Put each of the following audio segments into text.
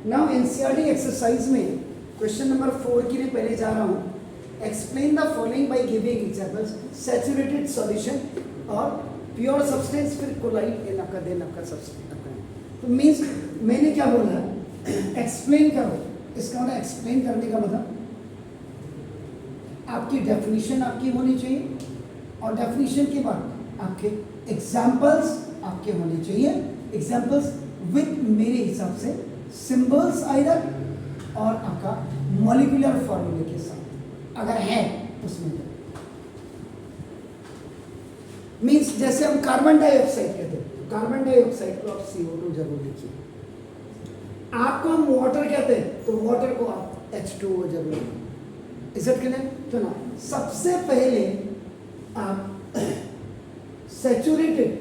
Now NCERT exercise में question number 4 के लिए पहले जा रहा हूँ. Explain the following by giving examples. Saturated solution और प्योर सब्सटेंस, फिर कोलाइड इन आपका देन आपका सब्सटेंस. तो मीन्स मैंने क्या बोला, एक्सप्लेन करो. इसका मतलब एक्सप्लेन करने का मतलब आपकी डेफिनेशन आपकी होनी चाहिए और डेफिनेशन के बाद आपके एग्जाम्पल्स आपके होने चाहिए. एग्जाम्पल्स विथ मेरे हिसाब से सिंबल्स आइदर और आपका मॉलिक्यूलर फॉर्मूले के साथ अगर है उसमें तो मीन्स जैसे हम कार्बन डाइऑक्साइड कहते हैं तो कार्बन डाइऑक्साइड को आप CO2 जरूर लिखिए. आपको हम वाटर कहते हैं तो वाटर को आप H2O जरूर लिखिए. Is it clear? तो ना सबसे पहले आप सैचुरेटेड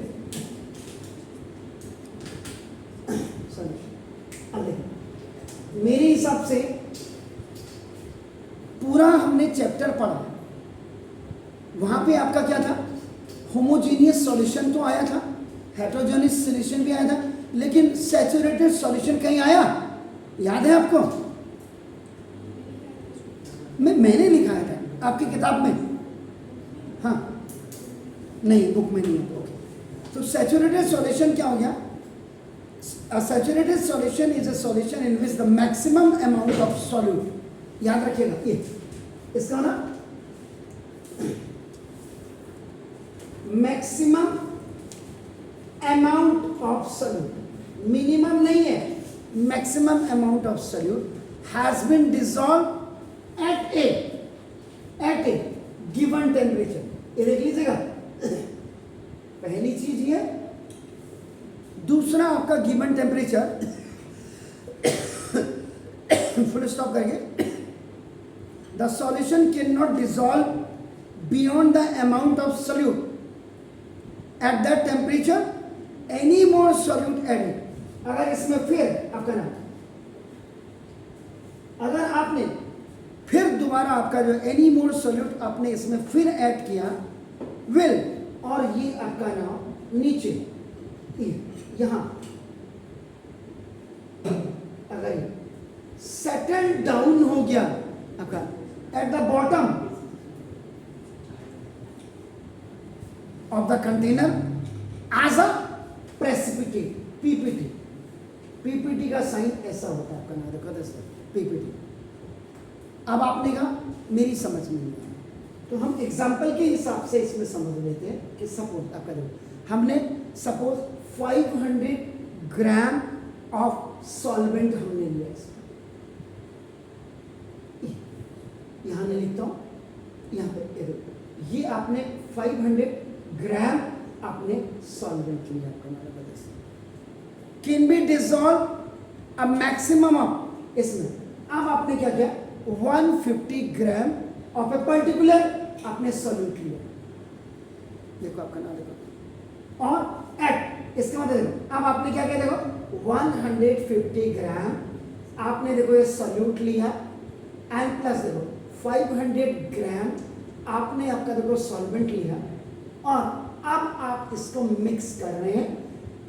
मेरे हिसाब से पूरा हमने चैप्टर पढ़ा, वहां पे आपका क्या था, होमोजीनियस सॉल्यूशन तो आया था, हेटेरोजेनियस सॉल्यूशन भी आया था, लेकिन सैचुरेटेड सॉल्यूशन कहीं आया? याद है आपको? मैंने लिखा था आपकी किताब में. हाँ नहीं, बुक में नहीं है. ओके. तो सैचुरेटेड सॉल्यूशन क्या हो गया? A saturated solution is a solution in which the maximum amount of solute, याद रखिएगा ये इसका ना maximum amount of solute, minimum नहीं है, maximum amount of solute has been dissolved at a given temperature. ये देख लीजिएगा, पहली चीज ये. दूसरा आपका गिवन टेम्परेचर, फुल स्टॉप करेंगे. The solution can not dissolve beyond the amount of solute at that temperature any more solute added. अगर इसमें फिर आपका नाम, अगर आपने फिर दोबारा आपका जो एनी मोर सोल्यूट आपने इसमें फिर ऐड किया विल, और ये आपका नाम नीचे यहां अगर सेटल डाउन हो गया आपका at the bottom of the container as a precipitate, PPT का साइन ऐसा होता है आपका नाम देखो दोस्तों, पीपीटी. अब आपने कहा मेरी समझ में नहीं आया, तो हम एग्जाम्पल के हिसाब से इसमें समझ लेते हैं कि सपोज आपका देखो, हमने सपोज 500 ग्राम ऑफ सॉल्वेंट हमने लिया. यहां मैं लिखता हूं, यहां पे ये आपने 500 ग्राम आपने सॉल्वेंट लिया आपका मतलब can be dissolve a maximum of. इसमें अब आपने क्या किया, 150 ग्राम ऑफ ए पर्टिकुलर आपने सॉल्यूट लिया. देखो आपका नाम देखो, और एट इसका मतलब देखो, अब आपने क्या किया, देखो 150 ग्राम आपने देखो ये सॉल्यूट लिया एंड प्लस देखो 500 ग्राम आपने आपका देखो सॉल्वेंट लिया, और अब आप इसको मिक्स कर रहे हैं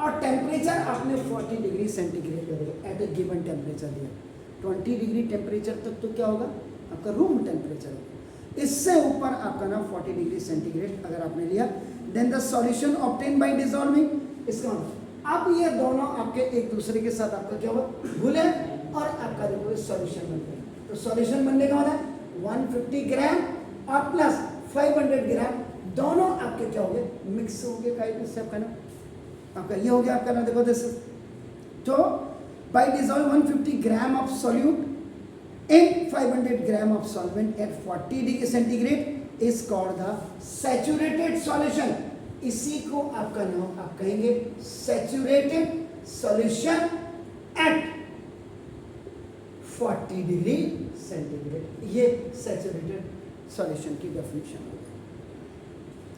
और टेम्परेचर आपने 40 डिग्री सेंटीग्रेड का देखो एट ए गिवन टेम्परेचर दिया. 20 डिग्री टेम्परेचर तक तो क्या होगा आपका रूम टेम्परेचर होगा, इससे ऊपर आपका ना 40 डिग्री सेंटीग्रेड अगर आपने लिया, then the solution obtain by dissolving. इसका मतलब अब ये दोनों आपके एक दूसरे के साथ आपका क्या हुआ, घुले और आपका देखो सॉल्यूशन बन गया. तो सॉल्यूशन बनने का मतलब 150 ग्राम और प्लस 500 ग्राम दोनों आपके क्या हो गए, मिक्स हो गए. काइट से आपका ना आपका ये हो गया आपका ना देखो दिस. तो by dissolve 150 gram of solute in 500 gram of solvent at 40 degree centigrade is called the saturated solution. इसी को आपका नाम आप कहेंगे saturated solution at 40 degree centigrade. ये सैचुरेटेड सॉल्यूशन की डेफिनेशन हो गई.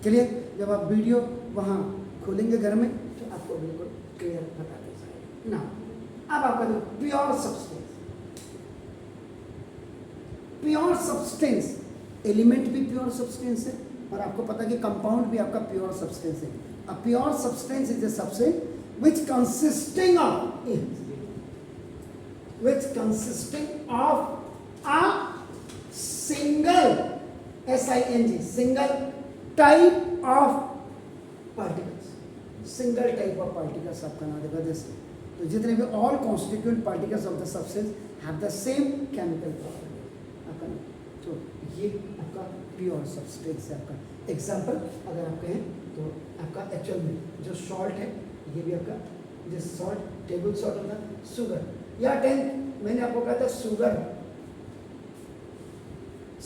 क्लियर? जब आप वीडियो वहां खोलेंगे घर में तो आपको बिल्कुल क्लियर बता देगा. ना अब आपका जो प्योर सब्सटेंस, एलिमेंट भी प्योर सब्सटेंस है और आपको पता है कि कंपाउंड भी आपका प्योर सब्सटेंस है. A pure substance is a substance which consisting of which consisting of a single single type of particles, single type of particles आपका नाम देखा जैसे, तो जितने भी all constituent particles of the substance have the same chemical property आपका नाम, तो ये आपका प्योर सब्सटेंस है आपका। एग्जाम्पल अगर आप कहें तो आपका एक्चुअल में जो सॉल्ट है, ये भी आपका जिस सॉल्ट टेबल सॉल्ट होता है, शुगर या 10 मैंने आपको कहा था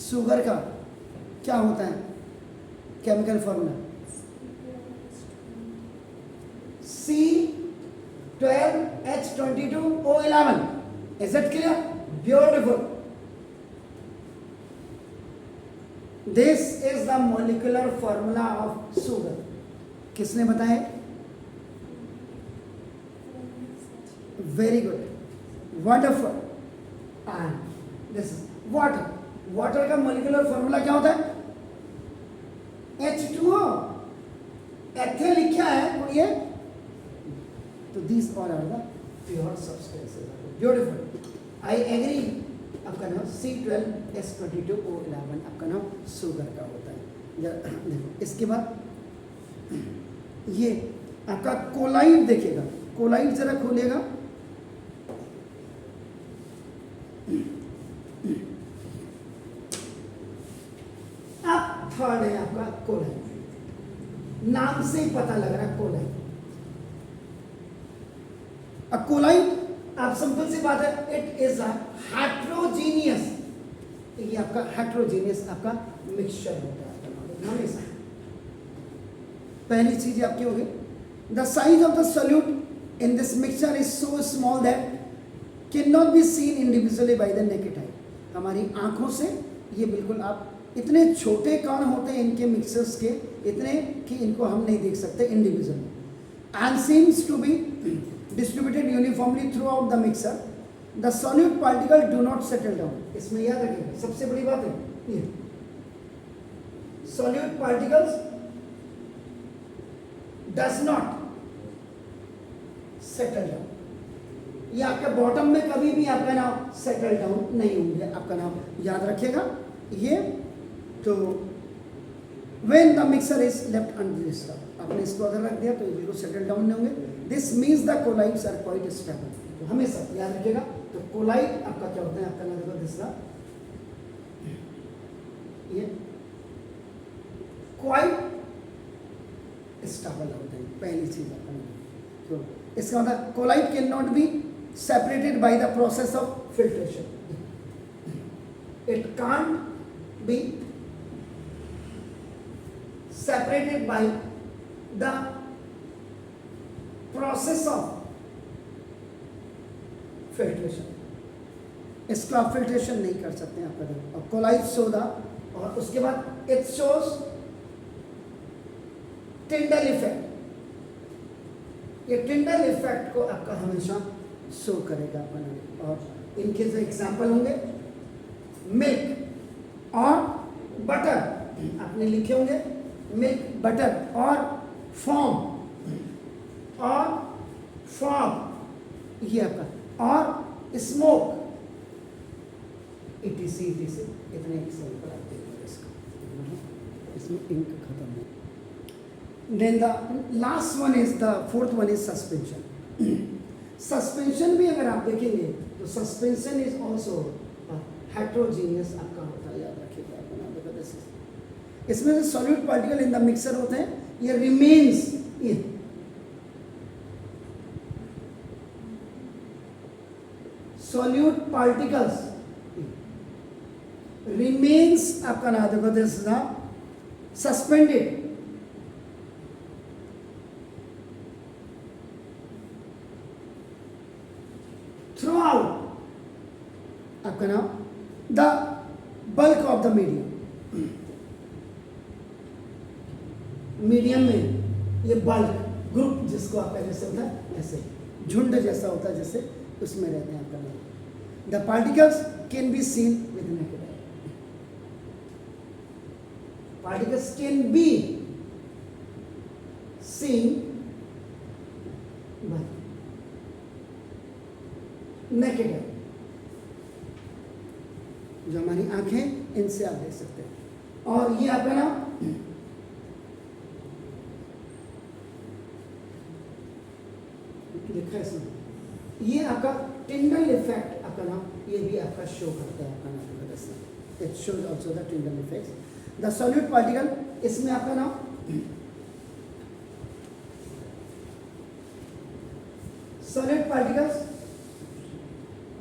शुगर का क्या होता है chemical formula, C12H22O11, is it clear? Beautiful. This is the molecular formula of sugar. किसने बताया? Very good, wonderful. And this is water. Water का मॉलिक्यूलर फॉर्मूला क्या होता है? H2O। एथे लिखा है और ये, तो these all are the pure substances। Beautiful, I agree। आपका नाम C12H22O11 आपका नाम शुगर का होता है। देखो इसके बाद ये आपका कोलाइड देखिएगा, कोलाइड जरा खोलिएगा। अब थर्ड है आपका कोलाइड, नाम से ही पता लग रहा है कोलाइड। अब कोलाइड आप सिंपल सी बात है, इट इज अ हेट्रोजीनियस, ये आपका हेट्रोजीनियस आपका मिक्सचर होता है हमेशा। पहली चीज आपकी होगी, the size of the solute in this mixture is so small that can not be seen individually by the naked eye. हमारी आंखों से ये बिल्कुल आप, इतने छोटे कण होते हैं इनके मिक्सर्स के, इतने कि इनको हम नहीं देख सकते individually. And seems to be distributed uniformly throughout the mixer. The solute particle do not settle down। इसमें याद रखिएगा, सबसे बड़ी बात है ये, solute particles does not settle down। ये आपके बॉटम में कभी भी आपका नाम सेटल डाउन नहीं होंगे, आपका नाम याद रखिएगा ये। तो when the mixer is left undisturbed, आपने इसको अगर रख दिया तो ये बिल्कुल सेटल डाउन नहीं होंगे। This means the colloids are quite stable. तो हमेशा याद रखिएगा, तो कोलाइड आपका क्या होता है, आपका नाम देखो दिसरा, ये क्वाइट स्टेबल होता है, पहली चीज आपका। तो इसका मतलब colloid can not be separated by the process of filtration. It can't be separated by the process of filtration। इसको आप फिल्ट्रेशन नहीं कर सकते हैं आपका। और कोलाइड सोडा, और उसके बाद इट शोज टिंडल इफेक्ट। ये टिंडल इफेक्ट को आपका हमेशा शो करेगा अपन। और इनके जो एग्जाम्पल होंगे मिल्क और बटर, आपने लिखे होंगे मिल्क, बटर और फॉर्म और फॉग, ये आपका, और स्मोक, इटीसी इतने एग्जाम्पल आप देखिए इसका, इसमें इंक खत्म है। Then the last one is the fourth one is suspension. Suspension भी अगर आप देखेंगे तो सस्पेंशन इज ऑल्सो हेट्रोजीनियस आपका होता है, याद रखिएगा। इसमें जो solute particle in the mixer होते हैं, ये remains in, solute particles remains आपका नाम देखो this is suspended through out आपका नाम the bulk of the medium. Medium में ये बल्क ग्रुप जिसको आपका जैसे होता है, ऐसे झुंड जैसा होता है जैसे, उसमें रहते हैं आपका नाम। The particles can be seen with naked eye. Particles can be seen bye naked eye. जो हमारी आंखें, इनसे आप देख सकते हैं। और ये आपका ना लिखा है इसमें, ये आपका टिंडल इफेक्ट आपका ना, ये भी आपका शो करता है आपका ना, it shows also the Tyndall effect. The solid particle, इसमें आपका ना सॉलिड पार्टिकल्स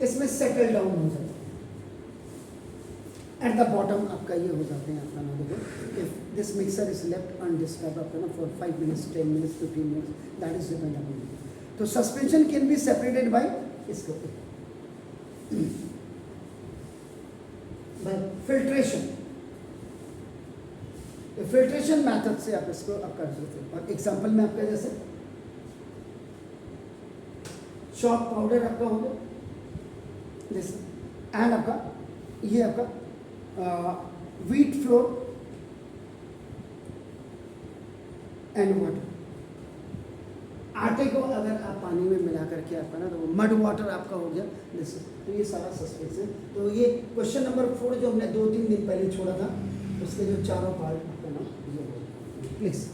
इसमें सेटल डाउन हो जाते हैं एट द बॉटम, आपका ये हो जाते हैं आपका ना, देखो if this mixer is left undisturb आपका ना for 5 minutes 10 minutes 15 minutes, that is depend upon. तो suspension can be separated by इसको बाय फिल्ट्रेशन, फिल्ट्रेशन मेथड से आप इसको आप कर सकते हो। और एग्जांपल में आपका जैसे चॉक पाउडर आपका हो गया, जैसे एंड आपका ये आपका व्हीट फ्लोर एंड वाटर, आटे को अगर आप पानी में मिला करके आपका ना, तो वो मड वाटर आपका हो गया जैसे। तो ये सारा सस्पेंस है। तो ये क्वेश्चन नंबर 4 जो हमने 2-3 दिन पहले छोड़ा था, उसके जो चारों पार्ट आपका ना ये हो, प्लीज